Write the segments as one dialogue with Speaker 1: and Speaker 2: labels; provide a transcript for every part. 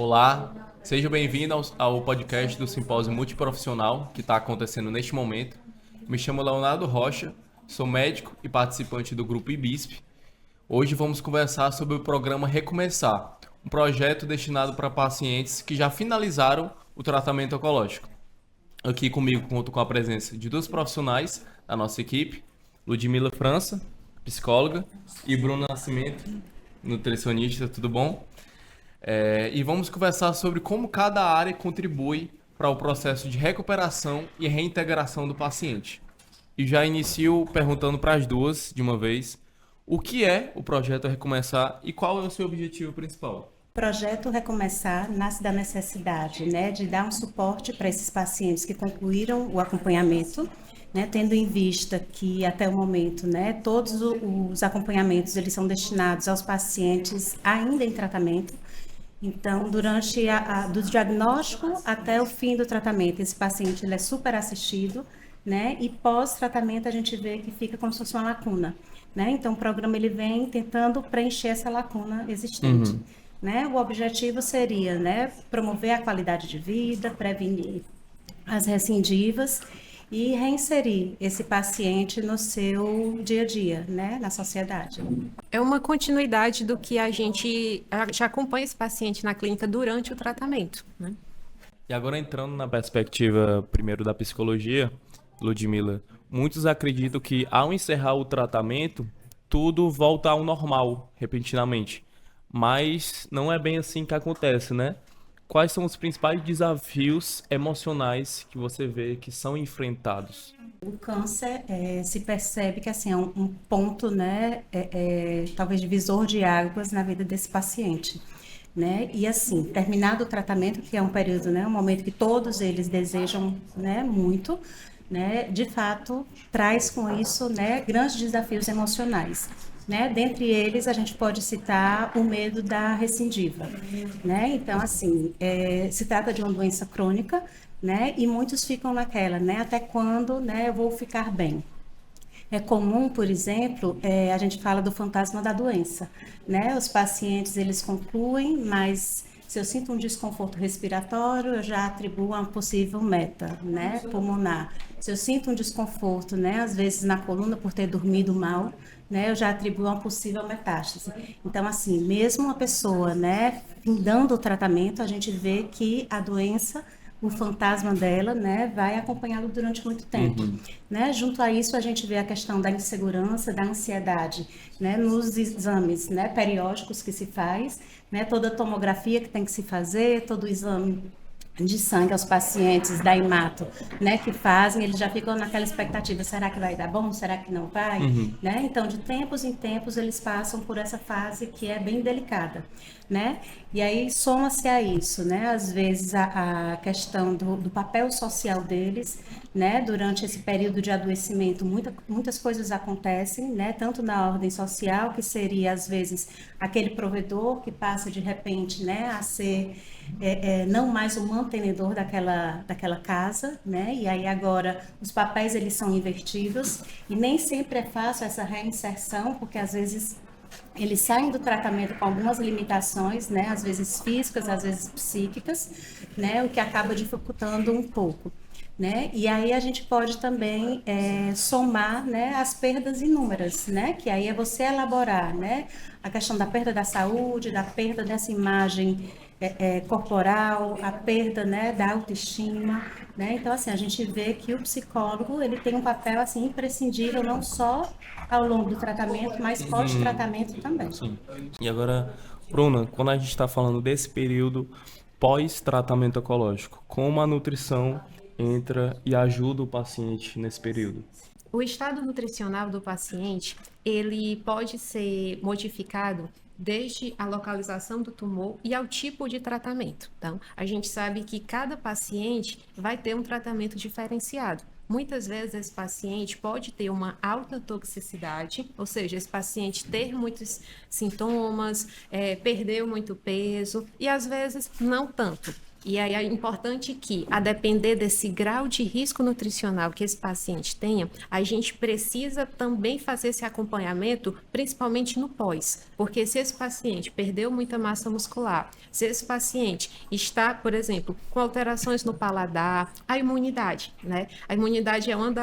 Speaker 1: Olá, seja bem-vindo ao podcast do Simpósio Multiprofissional que está acontecendo neste momento. Me chamo Leonardo Rocha, sou médico e participante do grupo IBISP. Hoje vamos conversar sobre o programa Recomeçar, um projeto destinado para pacientes que já finalizaram o tratamento oncológico. Aqui comigo conto com a presença de duas profissionais da nossa equipe, Ludmila França, psicóloga, e Bruno Nascimento, nutricionista, tudo bom? E vamos conversar sobre como cada área contribui para o processo de recuperação e reintegração do paciente. E já inicio perguntando para as duas, de uma vez, o que é o projeto Recomeçar e qual é o seu objetivo principal?
Speaker 2: O projeto Recomeçar nasce da necessidade, né, de dar um suporte para esses pacientes que concluíram o acompanhamento, né, tendo em vista que até o momento, né, todos os acompanhamentos eles são destinados aos pacientes ainda em tratamento. Então, durante do diagnóstico até o fim do tratamento, esse paciente ele é super assistido, né? E pós-tratamento a gente vê que fica como se fosse uma lacuna, né? Então, o programa ele vem tentando preencher essa lacuna existente, né? O objetivo seria, né, promover a qualidade de vida, prevenir as recidivas e reinserir esse paciente no seu dia a dia, né, na sociedade.
Speaker 3: É uma continuidade do que a gente já acompanha esse paciente na clínica durante o tratamento, né?
Speaker 1: E agora entrando na perspectiva primeiro da psicologia, Ludmila, muitos acreditam que ao encerrar o tratamento, tudo volta ao normal, repentinamente. Mas não é bem assim que acontece, né? Quais são os principais desafios emocionais que você vê que são enfrentados?
Speaker 2: O câncer se percebe que assim, é um ponto, né, talvez divisor de águas na vida desse paciente. Né? E assim, terminado o tratamento, que é um período, né, um momento que todos eles desejam, né, muito, né, de fato, traz com isso, né, grandes desafios emocionais. Né? Dentre eles, a gente pode citar o medo da recidiva, né? Então, assim, se trata de uma doença crônica, né? E muitos ficam naquela, né? Até quando, né, eu vou ficar bem? É comum, por exemplo, a gente fala do fantasma da doença, né? Os pacientes, eles concluem, mas se eu sinto um desconforto respiratório, eu já atribuo a uma possível meta, né, pulmonar. Se eu sinto um desconforto, né, às vezes na coluna por ter dormido mal, né, eu já atribuo a uma possível metástase. Então, assim, mesmo uma pessoa, né, findando o tratamento, a gente vê que a doença, o fantasma dela, né, vai acompanhá-lo durante muito tempo, né? Junto a isso, a gente vê a questão da insegurança, da ansiedade, né, nos exames, né, periódicos que se faz, né, toda a tomografia que tem que se fazer, todo o exame de sangue aos pacientes da Imato, né, que fazem, eles já ficam naquela expectativa, será que vai dar bom, será que não vai, né? Então, de tempos em tempos, eles passam por essa fase que é bem delicada, né? E aí soma-se a isso, né, às vezes a questão do papel social deles, né, durante esse período de adoecimento, muitas coisas acontecem, né, tanto na ordem social, que seria, às vezes, aquele provedor que passa, de repente, né, a ser não mais o mantenedor daquela casa, né, e aí agora os papéis, eles são invertidos, e nem sempre é fácil essa reinserção, porque, às vezes, eles saem do tratamento com algumas limitações, né, às vezes físicas, às vezes psíquicas, né, o que acaba dificultando um pouco. Né? E aí a gente pode também somar, né, as perdas inúmeras, né? Que aí é você elaborar, né, a questão da perda da saúde, da perda dessa imagem corporal, a perda, né, da autoestima, né? Então, assim, a gente vê que o psicólogo, ele tem um papel, assim, imprescindível, não só ao longo do tratamento, mas pós-tratamento também.
Speaker 1: Sim. E agora, Bruna, quando a gente está falando desse período pós-tratamento oncológico, como a nutrição entra e ajuda o paciente nesse período?
Speaker 3: O estado nutricional do paciente, ele pode ser modificado desde a localização do tumor e ao tipo de tratamento. Então, a gente sabe que cada paciente vai ter um tratamento diferenciado. Muitas vezes esse paciente pode ter uma alta toxicidade, ou seja, esse paciente ter muitos sintomas, perdeu muito peso e às vezes não tanto. E aí é importante que, a depender desse grau de risco nutricional que esse paciente tenha, a gente precisa também fazer esse acompanhamento, principalmente no pós. Porque se esse paciente perdeu muita massa muscular, se esse paciente está, por exemplo, com alterações no paladar, a imunidade, né? A imunidade é uma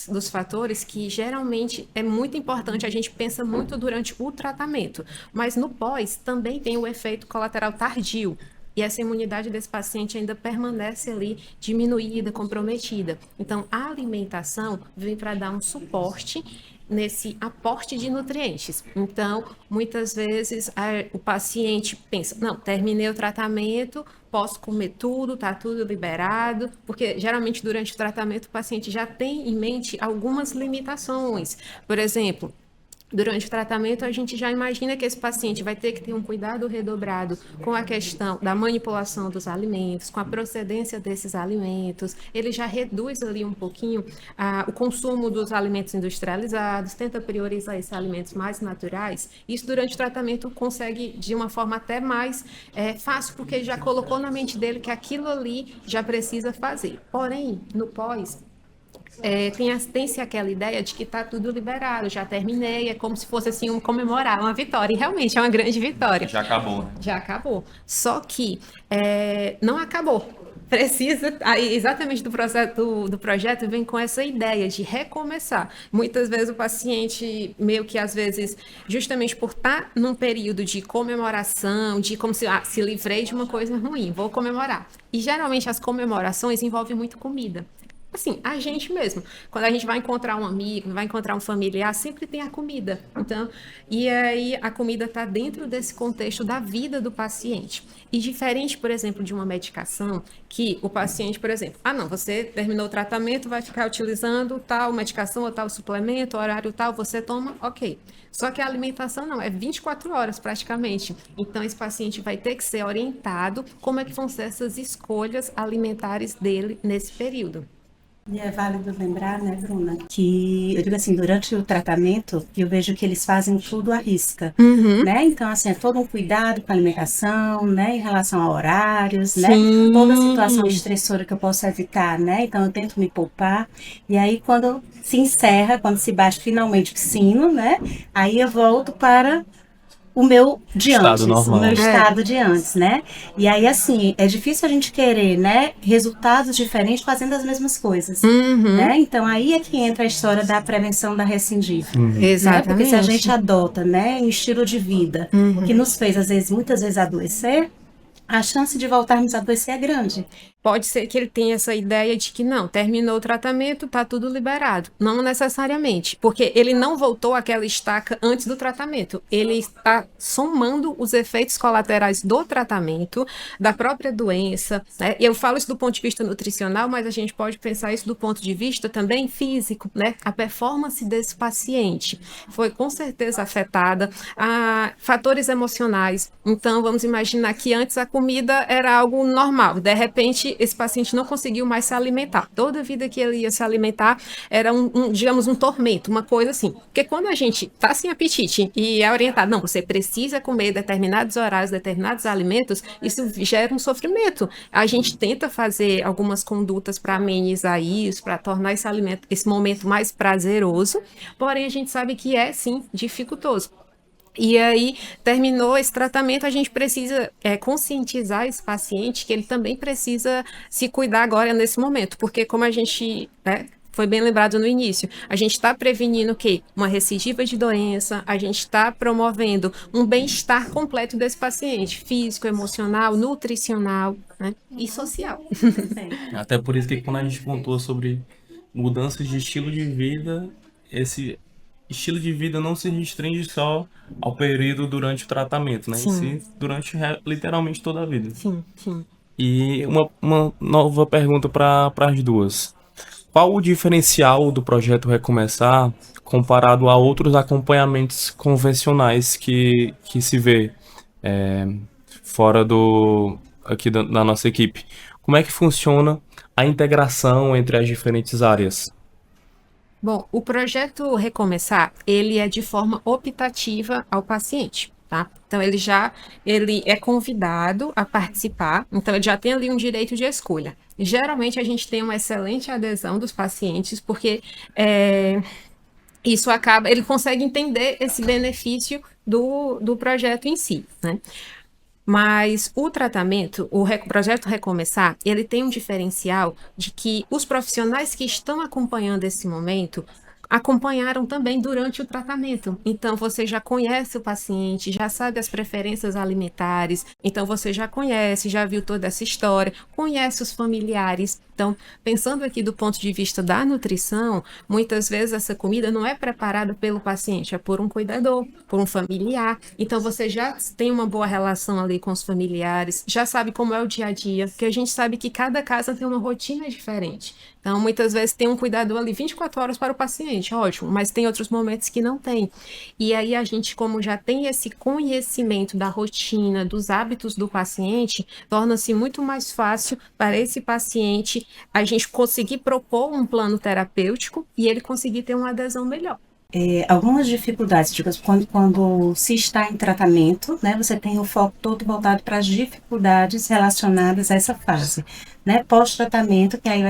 Speaker 3: dos fatores que geralmente é muito importante, a gente pensa muito durante o tratamento, mas no pós também tem o efeito colateral tardio. E essa imunidade desse paciente ainda permanece ali diminuída, comprometida. Então, a alimentação vem para dar um suporte nesse aporte de nutrientes. Então, muitas vezes o paciente pensa, não, terminei o tratamento, posso comer tudo, tá tudo liberado, porque geralmente durante o tratamento o paciente já tem em mente algumas limitações. Por exemplo, durante o tratamento, a gente já imagina que esse paciente vai ter que ter um cuidado redobrado com a questão da manipulação dos alimentos, com a procedência desses alimentos. Ele já reduz ali um pouquinho o consumo dos alimentos industrializados, tenta priorizar esses alimentos mais naturais. Isso, durante o tratamento, consegue de uma forma até mais fácil, porque ele já colocou na mente dele que aquilo ali já precisa fazer. Porém, no pós, tem-se aquela ideia de que está tudo liberado, já terminei, é como se fosse assim comemorar uma vitória, e realmente é uma grande vitória.
Speaker 1: Já acabou, né?
Speaker 3: Já acabou. Só que não acabou. Precisa, aí, exatamente do projeto, vem com essa ideia de recomeçar. Muitas vezes o paciente, meio que às vezes, justamente por estar num período de comemoração, de como se livrei de uma coisa ruim, vou comemorar. E geralmente as comemorações envolvem muito comida. Assim, a gente mesmo. Quando a gente vai encontrar um amigo, vai encontrar um familiar, sempre tem a comida. Então, e aí a comida está dentro desse contexto da vida do paciente. E diferente, por exemplo, de uma medicação, que o paciente, por exemplo, não, você terminou o tratamento, vai ficar utilizando tal medicação ou tal suplemento, horário tal, você toma, ok. Só que a alimentação não, é 24 horas praticamente. Então, esse paciente vai ter que ser orientado como é que vão ser essas escolhas alimentares dele nesse período.
Speaker 2: E é válido lembrar, né, Bruna, que, eu digo assim, durante o tratamento, eu vejo que eles fazem tudo à risca, né? Então, assim, é todo um cuidado com a alimentação, né, em relação a horários, né? Toda situação estressora que eu posso evitar, né? Então, eu tento me poupar. E aí, quando se encerra, quando se bate finalmente o sino, né? Aí eu volto para o meu de antes, o meu estado de antes, né? E aí, assim, é difícil a gente querer, né, resultados diferentes fazendo as mesmas coisas, né? Então, aí é que entra a história da prevenção da recidiva.
Speaker 3: Exatamente.
Speaker 2: Né? Porque se a gente adota, né, um estilo de vida que nos fez, às vezes, muitas vezes adoecer, a chance de voltarmos a adoecer é grande.
Speaker 3: Pode ser que ele tenha essa ideia de que não, terminou o tratamento, tá tudo liberado. Não necessariamente, porque ele não voltou àquela estaca antes do tratamento. Ele está somando os efeitos colaterais do tratamento, da própria doença, né? E eu falo isso do ponto de vista nutricional, mas a gente pode pensar isso do ponto de vista também físico, né? A performance desse paciente foi com certeza afetada, fatores emocionais. Então, vamos imaginar que antes a comida era algo normal, de repente esse paciente não conseguiu mais se alimentar. Toda a vida que ele ia se alimentar era digamos, um tormento, uma coisa assim. Porque quando a gente está sem apetite e é orientado, não, você precisa comer determinados horários, determinados alimentos, isso gera um sofrimento. A gente tenta fazer algumas condutas para amenizar isso, para tornar esse momento mais prazeroso, porém a gente sabe que é, sim, dificultoso. E aí, terminou esse tratamento, a gente precisa conscientizar esse paciente que ele também precisa se cuidar agora nesse momento, porque como a gente, foi bem lembrado no início, a gente está prevenindo o quê? Uma recidiva de doença, a gente está promovendo um bem-estar completo desse paciente, físico, emocional, nutricional, né? E social.
Speaker 1: Até por isso que quando a gente contou sobre mudanças de estilo de vida, esse estilo de vida não se restringe só ao período durante o tratamento, né? Sim, durante literalmente toda a vida.
Speaker 3: Sim, sim.
Speaker 1: E uma nova pergunta para as duas. Qual o diferencial do projeto Recomeçar comparado a outros acompanhamentos convencionais que se vê fora aqui da nossa equipe? Como é que funciona a integração entre as diferentes áreas?
Speaker 3: Bom, o projeto Recomeçar, ele é de forma optativa ao paciente. tá? Então, ele é convidado a participar, então ele já tem ali um direito de escolha. Geralmente, a gente tem uma excelente adesão dos pacientes, porque isso acaba, ele consegue entender esse benefício do projeto em si, né? Mas o tratamento, projeto Recomeçar, ele tem um diferencial de que os profissionais que estão acompanhando esse momento acompanharam também durante o tratamento. Então, você já conhece o paciente, já sabe as preferências alimentares, então você já conhece, já viu toda essa história, conhece os familiares. Então, pensando aqui do ponto de vista da nutrição, muitas vezes essa comida não é preparada pelo paciente, é por um cuidador, por um familiar. Então, você já tem uma boa relação ali com os familiares, já sabe como é o dia a dia, porque a gente sabe que cada casa tem uma rotina diferente. Então, muitas vezes tem um cuidador ali 24 horas para o paciente, ótimo, mas tem outros momentos que não tem. E aí a gente, como já tem esse conhecimento da rotina, dos hábitos do paciente, torna-se muito mais fácil para esse paciente a gente conseguir propor um plano terapêutico e ele conseguir ter uma adesão melhor.
Speaker 2: Algumas dificuldades, tipo, quando se está em tratamento, né, você tem o foco todo voltado para as dificuldades relacionadas a essa fase, né, pós-tratamento, que aí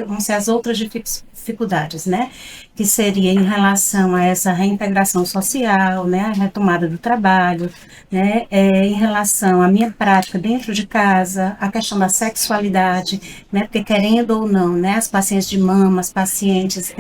Speaker 2: vão ser as outras dificuldades, né, que seria em relação a essa reintegração social, né, a retomada do trabalho, né, em relação à minha prática dentro de casa, a questão da sexualidade, né, porque querendo ou não, né, as pacientes de mama, as pacientes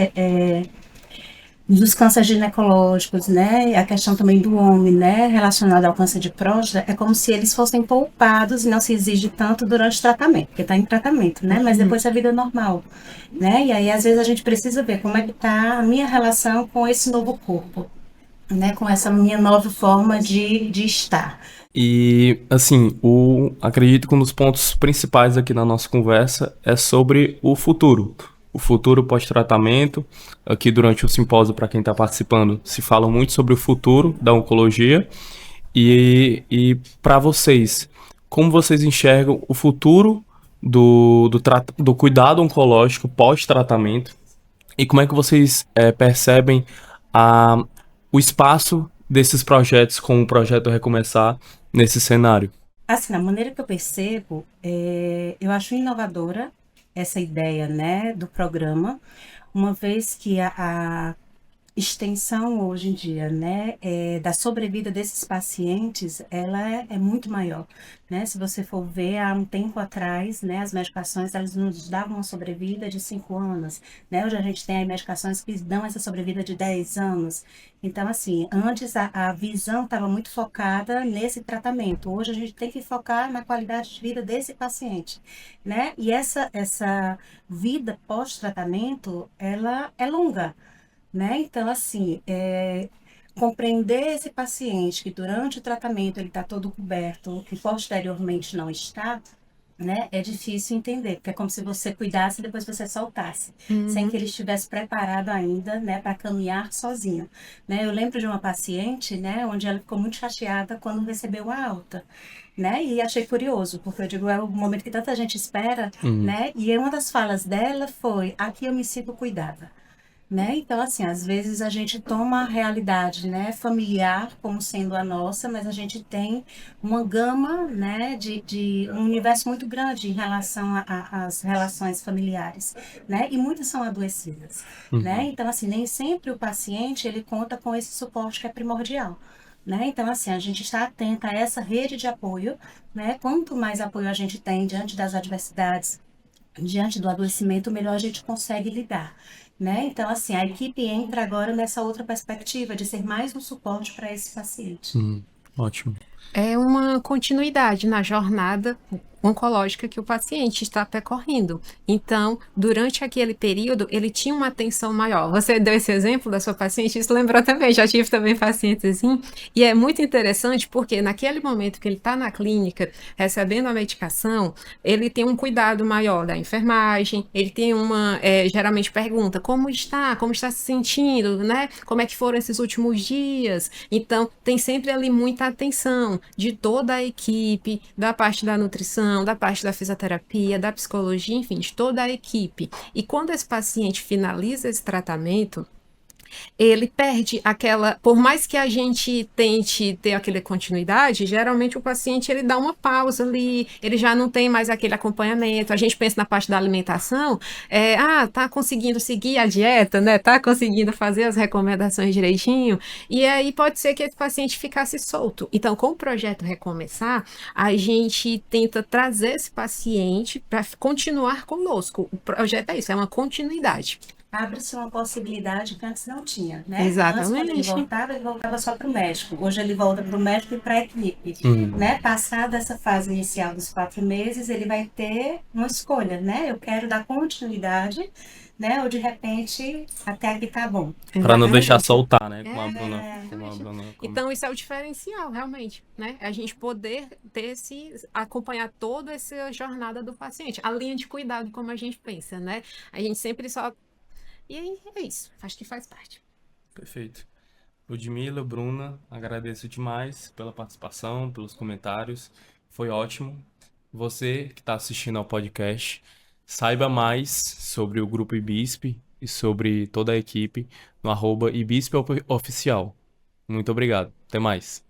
Speaker 2: dos cânceres ginecológicos, né, a questão também do homem, né, relacionada ao câncer de próstata, é como se eles fossem poupados e não se exige tanto durante o tratamento, porque está em tratamento, né, mas depois a vida é normal, né, e aí às vezes a gente precisa ver como é que está a minha relação com esse novo corpo, né, com essa minha nova forma de estar.
Speaker 1: E, assim, acredito que um dos pontos principais aqui na nossa conversa é sobre o futuro pós-tratamento. Aqui durante o simpósio, para quem está participando, se fala muito sobre o futuro da oncologia. E para vocês, como vocês enxergam o futuro do cuidado oncológico pós-tratamento? E como é que vocês percebem o espaço desses projetos, como o projeto Recomeçar, nesse cenário?
Speaker 2: Assim, na maneira que eu percebo, eu acho inovadora essa ideia, né, do programa, uma vez que a extensão hoje em dia, né, da sobrevida desses pacientes, ela é muito maior, né? Se você for ver, há um tempo atrás, né, as medicações, elas nos davam uma sobrevida de 5 anos, né? Hoje a gente tem aí medicações que dão essa sobrevida de 10 anos. Então, assim, antes a visão estava muito focada nesse tratamento. Hoje a gente tem que focar na qualidade de vida desse paciente, né? E essa vida pós-tratamento, ela é longa, né? Então, assim, compreender esse paciente que durante o tratamento ele está todo coberto e posteriormente não está, né? É difícil entender, porque é como se você cuidasse e depois você soltasse, sem que ele estivesse preparado ainda, né, para caminhar sozinho, né? Eu lembro de uma paciente, né, onde ela ficou muito chateada quando recebeu a alta, né? E achei curioso, porque eu digo, é o momento que tanta gente espera, né? E uma das falas dela foi: aqui eu me sinto cuidada. Né? Então, assim, às vezes a gente toma a realidade, né, familiar como sendo a nossa, mas a gente tem uma gama, né, de um universo muito grande em relação às relações familiares, né? E muitas são adoecidas, né? Então, assim, nem sempre o paciente ele conta com esse suporte que é primordial. Né? Então, assim, a gente está atenta a essa rede de apoio, né? Quanto mais apoio a gente tem diante das adversidades, diante do adoecimento, melhor a gente consegue lidar. Né? Então, assim, a equipe entra agora nessa outra perspectiva de ser mais um suporte para esse paciente.
Speaker 1: Ótimo.
Speaker 3: É uma continuidade na jornada oncológica que o paciente está percorrendo. Então, durante aquele período, ele tinha uma atenção maior. Você deu esse exemplo da sua paciente, isso lembrou também, já tive também pacientes assim, e é muito interessante porque naquele momento que ele está na clínica, recebendo a medicação, ele tem um cuidado maior da enfermagem, ele tem geralmente pergunta, como está se sentindo, né? Como é que foram esses últimos dias? Então, tem sempre ali muita atenção de toda a equipe, da parte da nutrição, da parte da fisioterapia, da psicologia, enfim, de toda a equipe. E quando esse paciente finaliza esse tratamento, ele perde aquela, por mais que a gente tente ter aquela continuidade, geralmente o paciente ele dá uma pausa ali, ele já não tem mais aquele acompanhamento. A gente pensa na parte da alimentação, tá conseguindo seguir a dieta, né? Tá conseguindo fazer as recomendações direitinho, e aí pode ser que esse paciente ficasse solto. Então, com o projeto Recomeçar, a gente tenta trazer esse paciente para continuar conosco. O projeto é isso, é uma continuidade.
Speaker 2: Abre-se uma possibilidade que antes não tinha, né?
Speaker 3: Exatamente.
Speaker 2: Antes, quando ele voltava só para o médico. Hoje ele volta para o médico e para a equipe, né? Passada essa fase inicial dos 4 meses, ele vai ter uma escolha, né? Eu quero dar continuidade, né? Ou de repente, até aqui tá bom.
Speaker 1: Para não deixar soltar, né? Como a
Speaker 2: É.
Speaker 1: Bruna.
Speaker 3: Então, isso é o diferencial, realmente, né? A gente poder acompanhar toda essa jornada do paciente, a linha de cuidado, como a gente pensa, né? A gente sempre só... E aí, é isso. Acho que faz parte.
Speaker 1: Perfeito. Ludmila, Bruna, agradeço demais pela participação, pelos comentários. Foi ótimo. Você que está assistindo ao podcast, saiba mais sobre o Grupo IBISP e sobre toda a equipe no @IBISPOficial. Muito obrigado. Até mais.